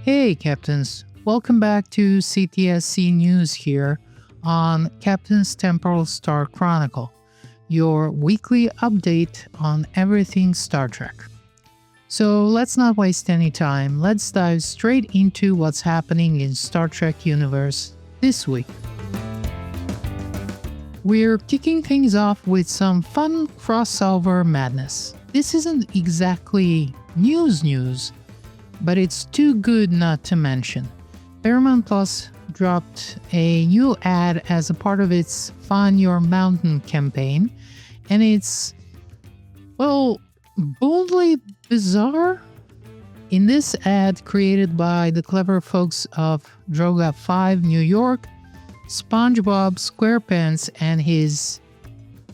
Hey, Captains! Welcome back to CTSC News here on Captain's Temporal Star Chronicle, your weekly update on everything Star Trek. So let's not waste any time, let's dive straight into what's happening in Star Trek universe this week. We're kicking things off with some fun crossover madness. This isn't exactly news, but it's too good not to mention. Paramount Plus dropped a new ad as a part of its Find Your Mountain campaign, and it's, well, boldly bizarre. In this ad created by the clever folks of Droga 5 New York, SpongeBob SquarePants and his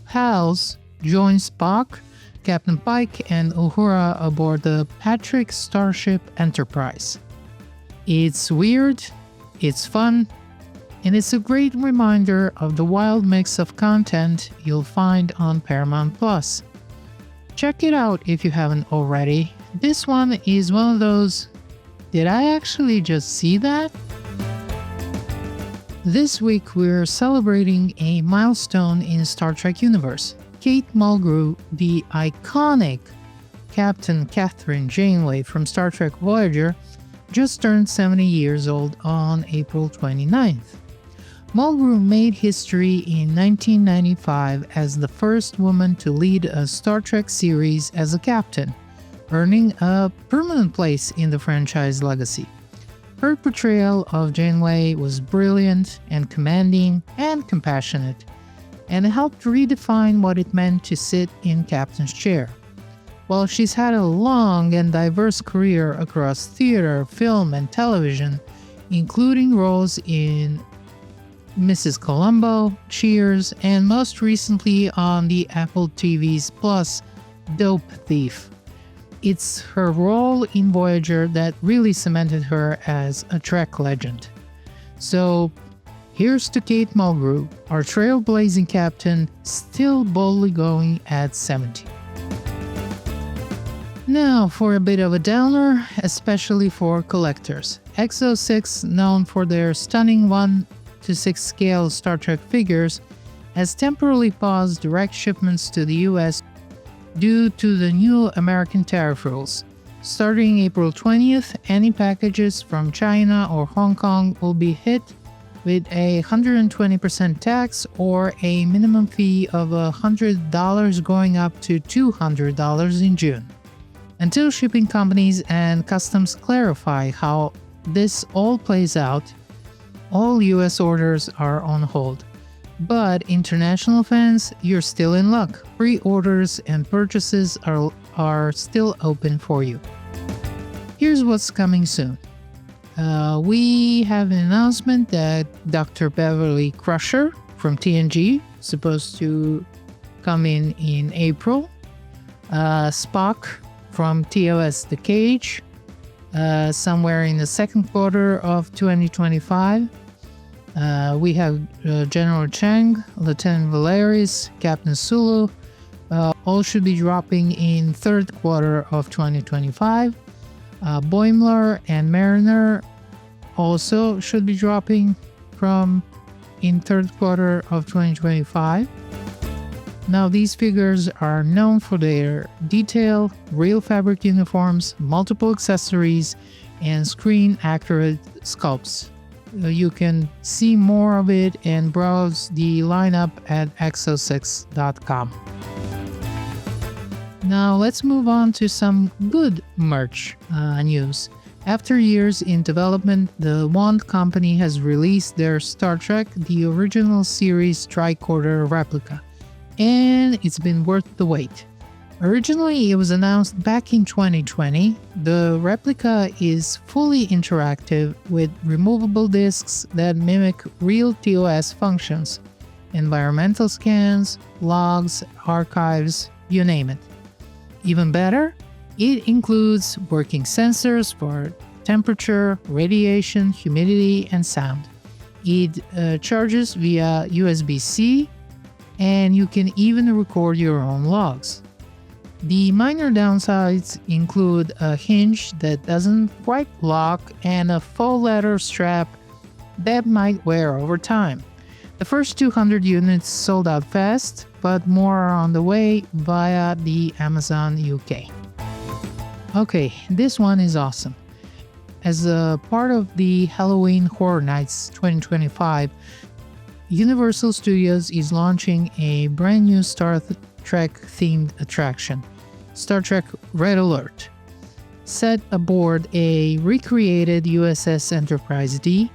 pals join Spock, Captain Pike, and Uhura aboard the Patrick Starship Enterprise. It's weird, it's fun, and it's a great reminder of the wild mix of content you'll find on Paramount Plus. Check it out if you haven't already. This one is one of those, did I actually just see that? This week we're celebrating a milestone in Star Trek universe. Kate Mulgrew, the iconic Captain Catherine Janeway from Star Trek Voyager, just turned 70 years old on April 29th. Mulgrew made history in 1995 as the first woman to lead a Star Trek series as a captain, earning a permanent place in the franchise legacy. Her portrayal of Janeway was brilliant and commanding and compassionate, and helped redefine what it meant to sit in captain's chair. While she's had a long and diverse career across theater, film, and television, including roles in Mrs. Columbo, Cheers, and most recently on the Apple TV's Plus Dope Thief. It's her role in Voyager that really cemented her as a Trek legend. So, here's to Kate Mulgrew, our trailblazing captain, still boldly going at 70. Now for a bit of a downer, especially for collectors. Exo-6, known for their stunning 1:6 scale Star Trek figures, has temporarily paused direct shipments to the US due to the new American tariff rules. Starting April 20th, any packages from China or Hong Kong will be hit with a 120% tax or a minimum fee of $100 going up to $200 in June. Until shipping companies and customs clarify how this all plays out, all US orders are on hold. But international fans, you're still in luck. Pre-orders and purchases are still open for you. Here's what's coming soon. We have an announcement that Dr. Beverly Crusher from TNG is supposed to come in April. Spock from TOS The Cage somewhere in the second quarter of 2025. We have General Chang, Lieutenant Valeris, Captain Sulu. All should be dropping in third quarter of 2025. Boimler and Mariner also should be dropping in third quarter of 2025. Now these figures are known for their detail, real fabric uniforms, multiple accessories, and screen-accurate sculpts. You can see more of it and browse the lineup at exo6.com. Now let's move on to some good merch news. After years in development, the Wand Company has released their Star Trek The Original Series Tricorder replica, and it's been worth the wait. Originally, it was announced back in 2020. The replica is fully interactive with removable discs that mimic real TOS functions, environmental scans, logs, archives, you name it. Even better, it includes working sensors for temperature, radiation, humidity, and sound. It charges via USB-C, and you can even record your own logs. The minor downsides include a hinge that doesn't quite lock and a faux leather strap that might wear over time. The first 200 units sold out fast, but more are on the way via the Amazon UK. Okay, this one is awesome. As a part of the Halloween Horror Nights 2025, Universal Studios is launching a brand new Star Trek themed attraction, Star Trek Red Alert. Set aboard a recreated USS Enterprise D,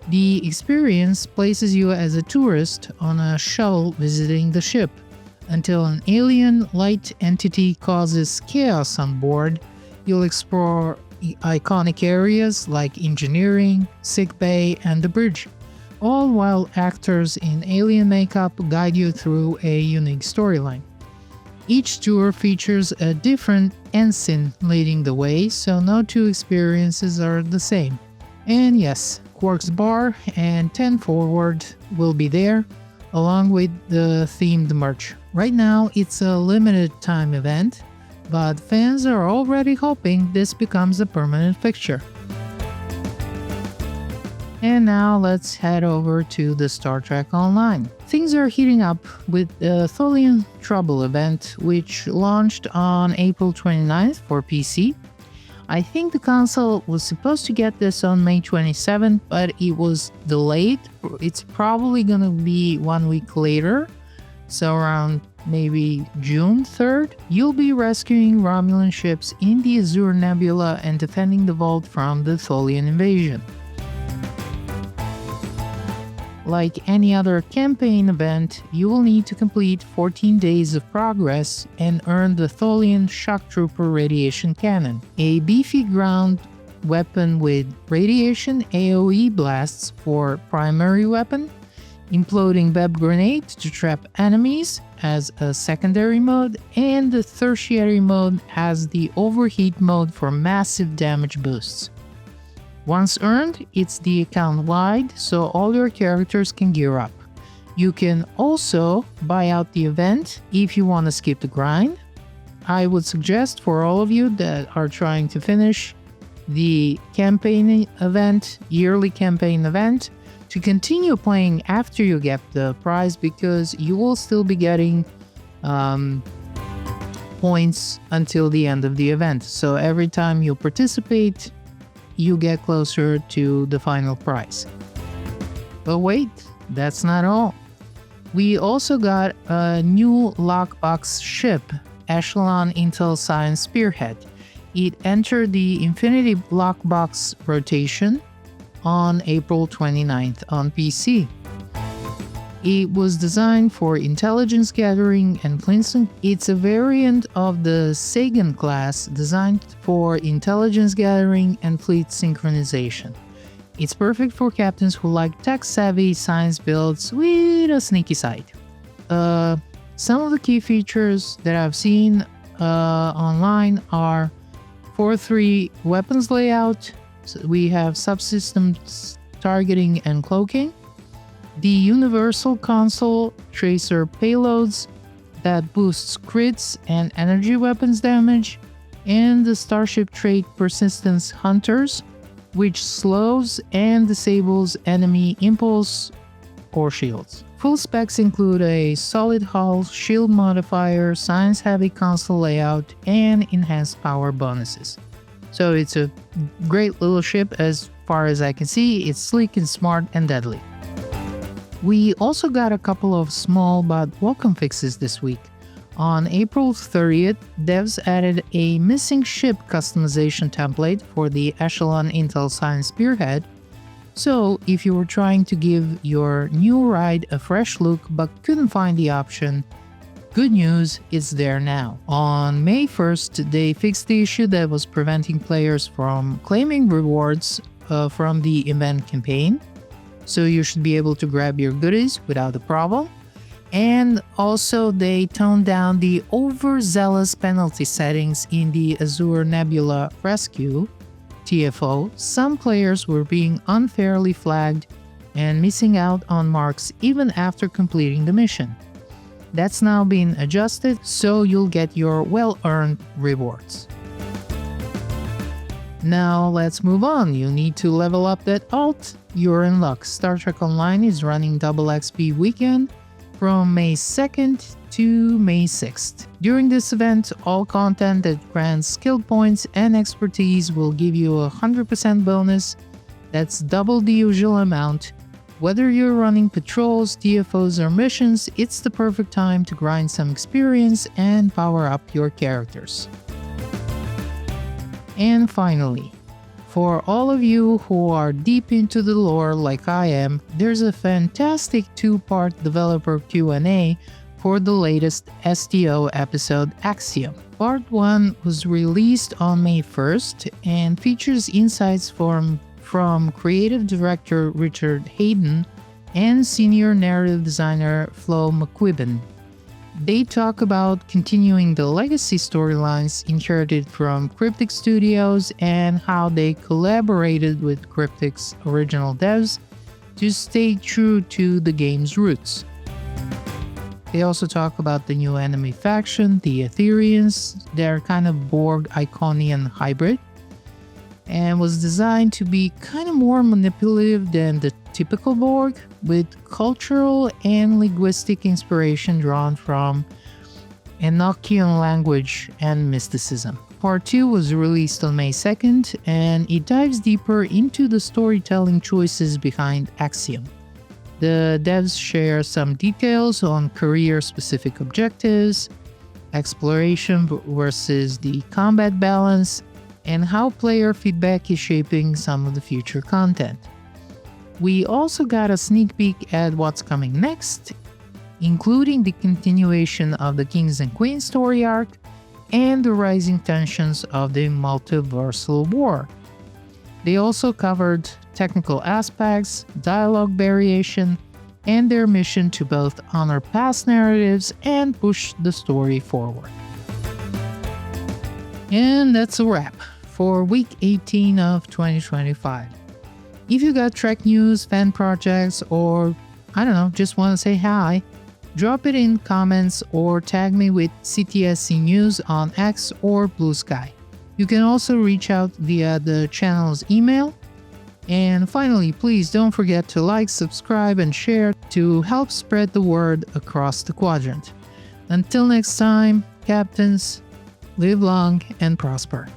the experience places you as a tourist on a shuttle visiting the ship until an alien light entity causes chaos on board. You'll explore iconic areas like engineering, sickbay, and the bridge, all while actors in alien makeup guide you through a unique storyline. Each tour features a different ensign leading the way, so no two experiences are the same. And yes, Quark's Bar and 10 Forward will be there, along with the themed merch. Right now, it's a limited time event, but fans are already hoping this becomes a permanent fixture. And now let's head over to the Star Trek Online. Things are heating up with the Tholian Trouble event, which launched on April 29th for PC. I think the console was supposed to get this on May 27th, but it was delayed. It's probably gonna be 1 week later, so around maybe June 3rd. You'll be rescuing Romulan ships in the Azure Nebula and defending the vault from the Tholian invasion. Like any other campaign event, you will need to complete 14 days of progress and earn the Tholian Shocktrooper radiation cannon, a beefy ground weapon with radiation AoE blasts for primary weapon, imploding web grenade to trap enemies as a secondary mode, and the tertiary mode has the overheat mode for massive damage boosts. Once earned, it's the account-wide, so all your characters can gear up. You can also buy out the event if you want to skip the grind. I would suggest for all of you that are trying to finish the campaign event, yearly campaign event, to continue playing after you get the prize, because you will still be getting points until the end of the event. So every time you participate, you get closer to the final prize. But wait, that's not all. We also got a new lockbox ship, Echelon Intel Science Spearhead. It entered the Infinity Lockbox rotation on April 29th on PC. It was designed for intelligence gathering and cleansing. It's a variant of the Sagan class designed for intelligence gathering and fleet synchronization. It's perfect for captains who like tech-savvy science builds with a sneaky side. Some of the key features that I've seen online are 4-3 weapons layout. So we have subsystems targeting and cloaking, the Universal Console Tracer payloads that boosts crits and energy weapons damage, and the Starship Trait Persistence Hunters, which slows and disables enemy impulse or shields. Full specs include a solid hull, shield modifier, science-heavy console layout, and enhanced power bonuses. So it's a great little ship as far as I can see. It's sleek and smart and deadly. We also got a couple of small but welcome fixes this week. On April 30th, devs added a missing ship customization template for the Echelon Intel Science Spearhead. So if you were trying to give your new ride a fresh look but couldn't find the option, good news, it's there now. On May 1st, they fixed the issue that was preventing players from claiming rewards from the event campaign. So you should be able to grab your goodies without a problem. And also they toned down the overzealous penalty settings in the Azure Nebula Rescue TFO. Some players were being unfairly flagged and missing out on marks even after completing the mission. That's now been adjusted, so you'll get your well-earned rewards. Now let's move on. You need to level up that alt. You're in luck. Star Trek Online is running double XP weekend from May 2nd to May 6th. During this event, all content that grants skill points and expertise will give you a 100% bonus. That's double the usual amount. Whether you're running patrols, TFOs, or missions, it's the perfect time to grind some experience and power up your characters. And finally, for all of you who are deep into the lore like I am, there's a fantastic 2-part developer Q&A for the latest STO episode Axiom. Part 1 was released on May 1st and features insights from creative director Richard Hayden and senior narrative designer Flo McQuibben. They talk about continuing the legacy storylines inherited from Cryptic Studios and how they collaborated with Cryptic's original devs to stay true to the game's roots. They also talk about the new enemy faction, the Ethereans. They're kind of Borg-Iconian hybrid, and was designed to be kind of more manipulative than the typical Borg, with cultural and linguistic inspiration drawn from Enochian language and mysticism. Part 2 was released on May 2nd, and it dives deeper into the storytelling choices behind Axiom. The devs share some details on career-specific objectives, exploration versus the combat balance, and how player feedback is shaping some of the future content. We also got a sneak peek at what's coming next, including the continuation of the Kings and Queens story arc and the rising tensions of the multiversal war. They also covered technical aspects, dialogue variation, and their mission to both honor past narratives and push the story forward. And that's a wrap for week 18 of 2025. If you got Trek news, fan projects, or I don't know, just want to say hi, drop it in comments or tag me with CTSC News on X or Blue Sky. You can also reach out via the channel's email. And finally, please don't forget to like, subscribe, and share to help spread the word across the quadrant. Until next time, Captains, live long and prosper.